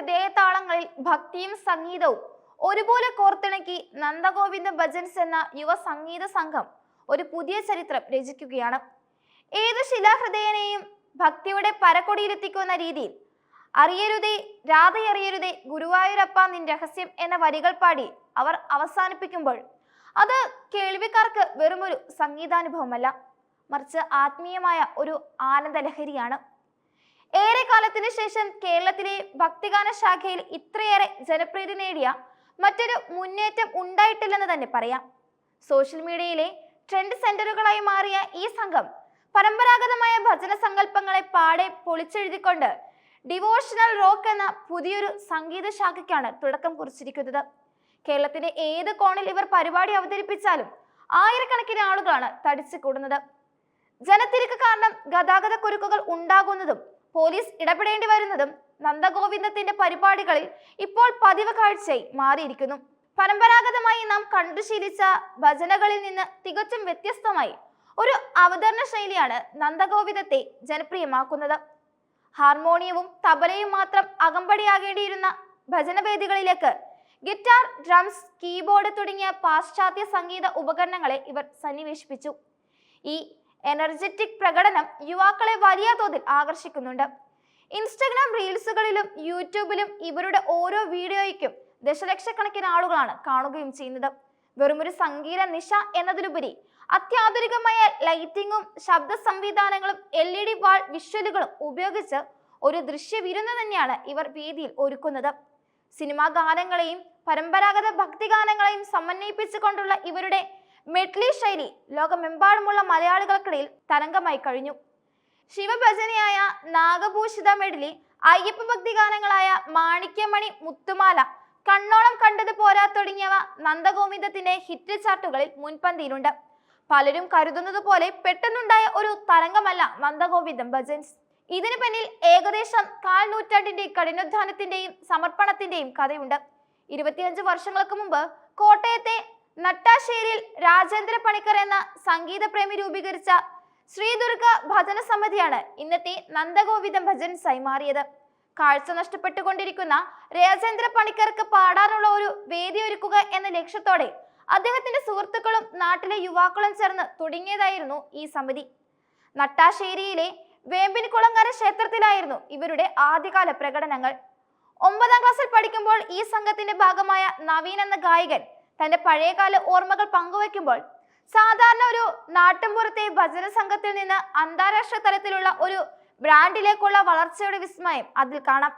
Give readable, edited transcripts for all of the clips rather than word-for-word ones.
ഹൃദയതാളങ്ങളിൽ ഭക്തിയും സംഗീതവും ഒരുപോലെ കോർത്തിണക്കി നന്ദഗോവിന്ദ ഭജൻസ് എന്ന യുവ സംഗീത സംഘം ഒരു പുതിയ ചരിത്രം രചിക്കുകയാണ്. ഏതു ശിലാഹൃദയനെയും ഭക്തിയുടെ പരക്കൊടിയിലെത്തിക്കുന്ന രീതിയിൽ അറിയരുതേ രാധയറിയരുതേ ഗുരുവായൂരപ്പ നിൻ രഹസ്യം എന്ന വരികൾ പാടി അവർ അവസാനിപ്പിക്കുമ്പോൾ അത് കേൾവിക്കാർക്ക് വെറുമൊരു സംഗീതാനുഭവമല്ല, മറിച്ച് ആത്മീയമായ ഒരു ആനന്ദലഹരിയാണ്. ഏറെ കാലത്തിന് ശേഷം കേരളത്തിലെ ഭക്തിഗാന ശാഖയിൽ ഇത്രയേറെ ജനപ്രീതി നേടിയ മറ്റൊരു മുന്നേറ്റം ഉണ്ടായിട്ടില്ലെന്ന് തന്നെ പറയാം. സോഷ്യൽ മീഡിയയിലെ ട്രെൻഡ് സെന്ററുകളായി മാറിയ ഈ സംഘം പരമ്പരാഗതമായ ഭജന സങ്കല്പങ്ങളെ പാടെ പൊളിച്ചെഴുതിക്കൊണ്ട് ഡിവോഷണൽ റോക്ക് എന്ന പുതിയൊരു സംഗീത ശാഖയ്ക്കാണ് തുടക്കം കുറിച്ചിരിക്കുന്നത്. കേരളത്തിന്റെ ഏത് കോണിൽ ഇവർ പരിപാടി അവതരിപ്പിച്ചാലും ആയിരക്കണക്കിന് ആളുകളാണ് തടിച്ചു കൂടുന്നത്. ജനത്തിരക്ക് കാരണം ഗതാഗത കുരുക്കുകൾ ഉണ്ടാകുന്നതും പോലീസ് ഇടപെടേണ്ടി വരുന്നതും നന്ദഗോവിന്ദത്തിന്റെ പരിപാടികളിൽ ഇപ്പോൾ പതിവ് കാഴ്ചയായി മാറിയിരിക്കുന്നു. പരമ്പരാഗതമായി നാം കണ്ടുശീലിച്ച ഭജനകളിൽ നിന്ന് തികച്ചും വ്യത്യസ്തമായി ഒരു അവതരണ ശൈലിയാണ് നന്ദഗോവിന്ദത്തെ ജനപ്രിയമാക്കുന്നത്. ഹാർമോണിയവും തബലയും മാത്രം അകമ്പടിയാകേണ്ടിയിരുന്ന ഭജനവേദികളിലേക്ക് ഗിറ്റാർ, ഡ്രംസ്, കീബോർഡ് തുടങ്ങിയ പാശ്ചാത്യ സംഗീത ഉപകരണങ്ങളെ ഇവർ സന്നിവേശിപ്പിച്ചു. ഈ എനർജറ്റിക് പ്രകടനം യുവാക്കളെ വലിയ തോതിൽ ആകർഷിക്കുന്നുണ്ട്. ഇൻസ്റ്റഗ്രാം റീൽസുകളിലും യൂട്യൂബിലും ഇവരുടെ ഓരോ വീഡിയോയ്ക്കും ദശലക്ഷക്കണക്കിന് ആളുകളാണ് കാണുകയും ചെയ്യുന്നത്. വെറുമൊരു സംഗീത നിശ എന്നതിലുപരി അത്യാധുനികമായ ലൈറ്റിങ്ങും ശബ്ദ സംവിധാനങ്ങളും LED വാൾ വിഷ്വലുകളും ഉപയോഗിച്ച് ഒരു ദൃശ്യ വിരുന്ന് തന്നെയാണ് ഇവർ വേദിയിൽ ഒരുക്കുന്നത്. സിനിമാ ഗാനങ്ങളെയും പരമ്പരാഗത ഭക്തിഗാനങ്ങളെയും സമന്വയിപ്പിച്ചുകൊണ്ടുള്ള ഇവരുടെ മെഡ്ലി ശൈലി ലോകമെമ്പാടുമുള്ള മലയാളികൾക്കിടയിൽ തരംഗമായി കഴിഞ്ഞു. ശിവഭജനയായ നാഗഭൂഷിത മെഡ്ലി, അയ്യപ്പ ഭക്തിഗാനങ്ങളായ മാണിക്യമണി, മുത്തുമാല, കണ്ണോളം കണ്ടത് പോരാ തുടങ്ങിയവ നന്ദഗോവിന്ദത്തിന്റെ ഹിറ്റ് ചാർട്ടുകളിൽ മുൻപന്തിയിലുണ്ട്. പലരും കരുതുന്നത് പോലെ പെട്ടെന്നുണ്ടായ ഒരു തരംഗമല്ല നന്ദഗോവിന്ദം ഭജൻസ്. ഇതിനു പിന്നിൽ ഏകദേശം 1/4 നൂറ്റാണ്ടിന്റെ കഠിനാധ്വാനത്തിന്റെയും സമർപ്പണത്തിന്റെയും കഥയുണ്ട്. 25 വർഷങ്ങൾക്ക് മുമ്പ് കോട്ടയത്തെ നട്ടാശ്ശേരിയിൽ രാജേന്ദ്ര പണിക്കർ എന്ന സംഗീത പ്രേമി രൂപീകരിച്ച ശ്രീദുർഗ ഭജന സമിതിയാണ് ഇന്നത്തെ നന്ദഗോവിന്ദം ഭജൻസായി മാറിയത്. കാഴ്ച നഷ്ടപ്പെട്ടുകൊണ്ടിരിക്കുന്ന രാജേന്ദ്ര പണിക്കർക്ക് പാടാനുള്ള ഒരു വേദി ഒരുക്കുക എന്ന ലക്ഷ്യത്തോടെ അദ്ദേഹത്തിന്റെ സുഹൃത്തുക്കളും നാട്ടിലെ യുവാക്കളും ചേർന്ന് തുടങ്ങിയതായിരുന്നു ഈ സമിതി. നട്ടാശ്ശേരിയിലെ വേമ്പിൻകുളങ്ങര ക്ഷേത്രത്തിലായിരുന്നു ഇവരുടെ ആദ്യകാല പ്രകടനങ്ങൾ. 9ാം ക്ലാസ്സിൽ പഠിക്കുമ്പോൾ ഈ സംഘത്തിന്റെ ഭാഗമായ നവീൻ എന്ന ഗായകൻ തന്റെ പഴയകാല ഓർമ്മകൾ പങ്കുവയ്ക്കുമ്പോൾ സാധാരണ ഒരു നാട്ടിൻപുറത്തെ ഭജന സംഘത്തിൽ നിന്ന് അന്താരാഷ്ട്ര തലത്തിലുള്ള ഒരു ബ്രാൻഡിലേക്കുള്ള വളർച്ചയുടെ വിസ്മയം അതിൽ കാണാം.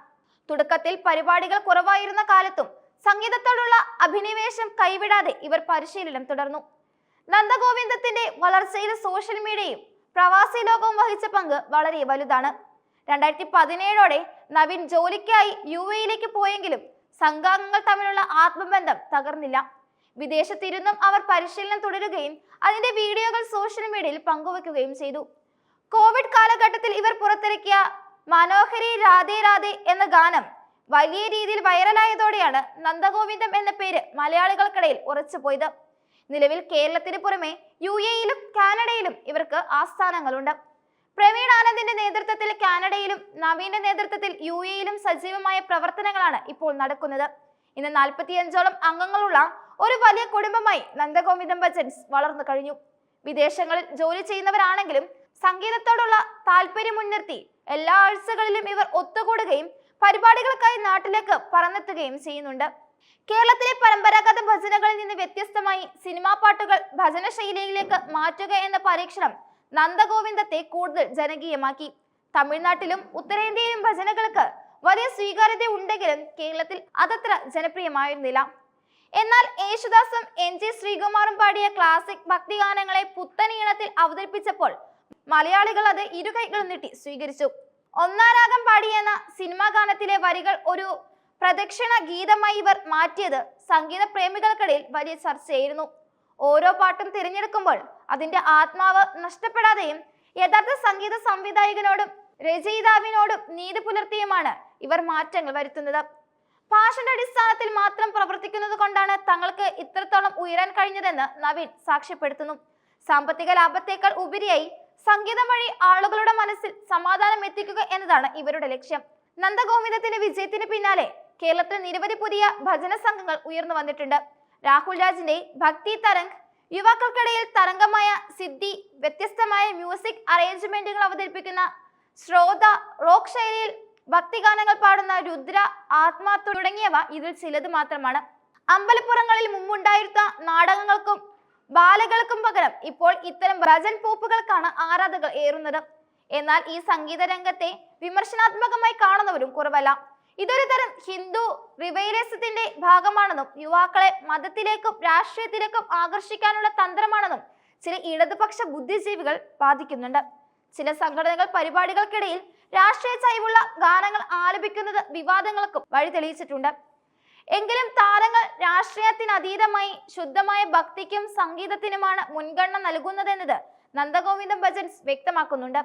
തുടക്കത്തിൽ പരിപാടികൾ കുറവായിരുന്ന കാലത്തും സംഗീതത്തോടുള്ള അഭിനിവേശം കൈവിടാതെ ഇവർ പരിശീലനം തുടർന്നു. നന്ദഗോവിന്ദത്തിന്റെ വളർച്ചയിൽ സോഷ്യൽ മീഡിയയും പ്രവാസി ലോകവും വഹിച്ച പങ്ക് വളരെ വലുതാണ്. 2017ഓടെ നവീൻ ജോലിക്കായി UAE പോയെങ്കിലും സംഘാംഗങ്ങൾ തമ്മിലുള്ള ആത്മബന്ധം തകർന്നില്ല. വിദേശത്തിരുന്നും അവർ പരിശീലനം തുടരുകയും അതിന്റെ വീഡിയോകൾ സോഷ്യൽ മീഡിയയിൽ പങ്കുവെക്കുകയും ചെയ്തു. കോവിഡ് കാലഘട്ടത്തിൽ ഇവർ പുറത്തിറക്കിയ മനോഹരി രാധേ രാധേ എന്ന ഗാനം വലിയ രീതിയിൽ വൈറലായതോടെയാണ് നന്ദഗോവിന്ദം എന്ന പേര് മലയാളികൾക്കിടയിൽ ഉറച്ചുപോയത്. നിലവിൽ കേരളത്തിന് പുറമെ UAE കാനഡയിലും ഇവർക്ക് ആസ്ഥാനങ്ങളുണ്ട്. പ്രവീൺ ആനന്ദിന്റെ നേതൃത്വത്തിൽ കാനഡയിലും നവീന്റെ നേതൃത്വത്തിൽ UAE സജീവമായ പ്രവർത്തനങ്ങളാണ് ഇപ്പോൾ നടക്കുന്നത്. ഇന്ന് 45ഓളം അംഗങ്ങളുള്ള ഒരു വലിയ കുടുംബമായി നന്ദഗോവിന്ദം ഭജൻസ് വളർന്നു കഴിഞ്ഞു. വിദേശങ്ങളിൽ ജോലി ചെയ്യുന്നവരാണെങ്കിലും സംഗീതത്തോടുള്ള താല്പര്യം മുൻനിർത്തി എല്ലാ ആഴ്ചകളിലും ഇവർ ഒത്തുകൂടുകയും പരിപാടികൾക്കായി നാട്ടിലേക്ക് പറന്നെത്തുകയും ചെയ്യുന്നുണ്ട്. കേരളത്തിലെ പരമ്പരാഗത ഭജനകളിൽ നിന്ന് വ്യത്യസ്തമായി സിനിമാ പാട്ടുകൾ ഭജന ശൈലിയിലേക്ക് മാറ്റുക എന്ന പരീക്ഷണം നന്ദഗോവിന്ദത്തെ കൂടുതൽ ജനകീയമാക്കി. തമിഴ്നാട്ടിലും ഉത്തരേന്ത്യയിലും ഭജനകൾക്ക് വലിയ സ്വീകാര്യത ഉണ്ടെങ്കിലും കേരളത്തിൽ അതത്ര ജനപ്രിയമായിരുന്നില്ല. എന്നാൽ യേശുദാസും NG ശ്രീകുമാറും പാടിയ ക്ലാസിക് ഭക്തിഗാനങ്ങളെ പുത്തൻ ഈണത്തിൽ അവതരിപ്പിച്ചപ്പോൾ മലയാളികൾ അത് ഇരുകൈകളും നീട്ടി സ്വീകരിച്ചു. ഒന്നാരാഗം പാടിയെന്ന സിനിമാ ഗാനത്തിലെ വരികൾ ഒരു പ്രദക്ഷിണ ഗീതമായി ഇവർ മാറ്റിയത് സംഗീത പ്രേമികൾക്കിടയിൽ വലിയ ചർച്ചയായിരുന്നു. ഓരോ പാട്ടും തിരഞ്ഞെടുക്കുമ്പോൾ അതിന്റെ ആത്മാവ് നഷ്ടപ്പെടാതെയും യഥാർത്ഥ സംഗീത സംവിധായകനോടും രചയിതാവിനോടും നീതി പുലർത്തിയുമാണ് ഇവർ മാറ്റങ്ങൾ വരുത്തുന്നത്. പാഷന്റെ അടിസ്ഥാനത്തിൽ മാത്രം പ്രവർത്തിക്കുന്നത് കൊണ്ടാണ് തങ്ങൾക്ക് ഇത്രത്തോളം ഉയരാൻ കഴിഞ്ഞതെന്ന് നവീൻ സാക്ഷ്യപ്പെടുത്തുന്നു. സാമ്പത്തിക ലാഭത്തേക്കാൾ ഉപരിയായി സംഗീതം വഴി ആളുകളുടെ മനസ്സിൽ സമാധാനം എത്തിക്കുക എന്നതാണ് ഇവരുടെ ലക്ഷ്യം. നന്ദഗോവിന്ദത്തിന്റെ വിജയത്തിന് പിന്നാലെ കേരളത്തിൽ നിരവധി പുതിയ ഭജന സംഘങ്ങൾ ഉയർന്നു വന്നിട്ടുണ്ട്. രാഹുൽ രാജിന്റെ ഭക്തി തരംഗ്, യുവാക്കൾക്കിടയിൽ തരംഗമായ സിദ്ധി, വ്യത്യസ്തമായ മ്യൂസിക് അറേഞ്ച്മെന്റുകൾ അവതരിപ്പിക്കുന്ന ശ്രോത, റോക്ക് ശൈലിയിൽ ഭക്തിഗാനങ്ങൾ പാടുന്ന രുദ്ര, ആത്മാ തുടങ്ങിയവ ഇതിൽ ചിലത് മാത്രമാണ്. അമ്പലപ്പുറങ്ങളിൽ മുമ്പുണ്ടായിരുന്ന നാടകങ്ങൾക്കും ബാലകൾക്കും പകരം ഇപ്പോൾ ഇത്തരം ഭജൻ പൂപ്പുകൾക്കാണ് ആരാധകർ ഏറുന്നത്. എന്നാൽ ഈ സംഗീത രംഗത്തെ വിമർശനാത്മകമായി കാണുന്നവരും കുറവല്ല. ഇതൊരു തരം ഹിന്ദു റിവൈറസത്തിന്റെ ഭാഗമാണെന്നും യുവാക്കളെ മതത്തിലേക്കും രാഷ്ട്രീയത്തിലേക്കും ആകർഷിക്കാനുള്ള തന്ത്രമാണെന്നും ചില ഇടതുപക്ഷ ബുദ്ധിജീവികൾ വാദിക്കുന്നുണ്ട്. ചില സംഘടനകൾ പരിപാടികൾക്കിടയിൽ രാഷ്ട്രീയ ചൈവുള്ള ഗാനങ്ങൾ ആലപിക്കുന്നത് വിവാദങ്ങൾക്കും വഴി തെളിയിച്ചിട്ടുണ്ട്. എങ്കിലും താരങ്ങൾ രാഷ്ട്രീയത്തിനതീതമായി ശുദ്ധമായ ഭക്തിക്കും സംഗീതത്തിനുമാണ് മുൻഗണന നൽകുന്നതെന്നത് നന്ദഗോവിന്ദം ഭജൻസ് വ്യക്തമാക്കുന്നുണ്ട്.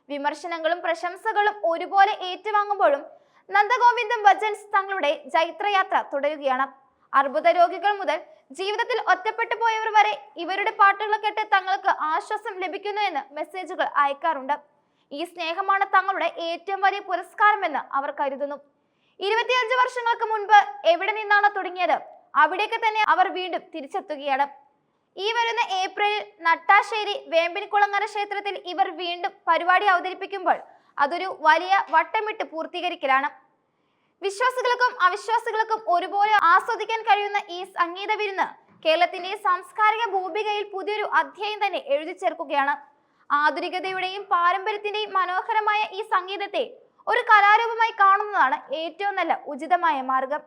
വിമർശനങ്ങളും പ്രശംസകളും ഒരുപോലെ ഏറ്റുവാങ്ങുമ്പോഴും നന്ദഗോവിന്ദം ഭജൻസ് തങ്ങളുടെ ജൈത്രയാത്ര തുടരുകയാണ്. അർബുദ രോഗികൾ മുതൽ ജീവിതത്തിൽ ഒറ്റപ്പെട്ടു പോയവർ വരെ ഇവരുടെ പാട്ടുകൾ കേട്ട് തങ്ങൾക്ക് ആശ്വാസം ലഭിക്കുന്നു എന്ന് മെസ്സേജുകൾ അയക്കാറുണ്ട്. ഈ സ്നേഹമാണ് തങ്ങളുടെ ഏറ്റവും വലിയ പുരസ്കാരമെന്ന് അവർ കരുതുന്നു. 25 വർഷങ്ങൾക്ക് മുൻപ് എവിടെ നിന്നാണ് തുടങ്ങിയത് അവിടേക്ക് തന്നെ അവർ വീണ്ടും തിരിച്ചെത്തുകയാണ്. ഈ വരുന്ന ഏപ്രിലിൽ നട്ടാശ്ശേരി വേമ്പിൻകുളങ്ങര ക്ഷേത്രത്തിൽ ഇവർ വീണ്ടും പരിപാടി അവതരിപ്പിക്കുമ്പോൾ അതൊരു വലിയ വട്ടമിട്ട് പൂർത്തീകരിക്കലാണ്. വിശ്വാസികൾക്കും അവിശ്വാസികൾക്കും ഒരുപോലെ ആസ്വദിക്കാൻ കഴിയുന്ന ഈ സംഗീത വിരുന്ന് കേരളത്തിന്റെ സാംസ്കാരിക ഭൂമികയിൽ പുതിയൊരു അധ്യായം തന്നെ എഴുതി ചേർക്കുകയാണ്. ആധുനികതയുടെയും പാരമ്പര്യത്തിന്റെയും മനോഹരമായ ഈ സംഗീതത്തെ ഒരു കലാരൂപമായി കാണുന്നതാണ് ഏറ്റവും നല്ല ഉചിതമായ മാർഗം.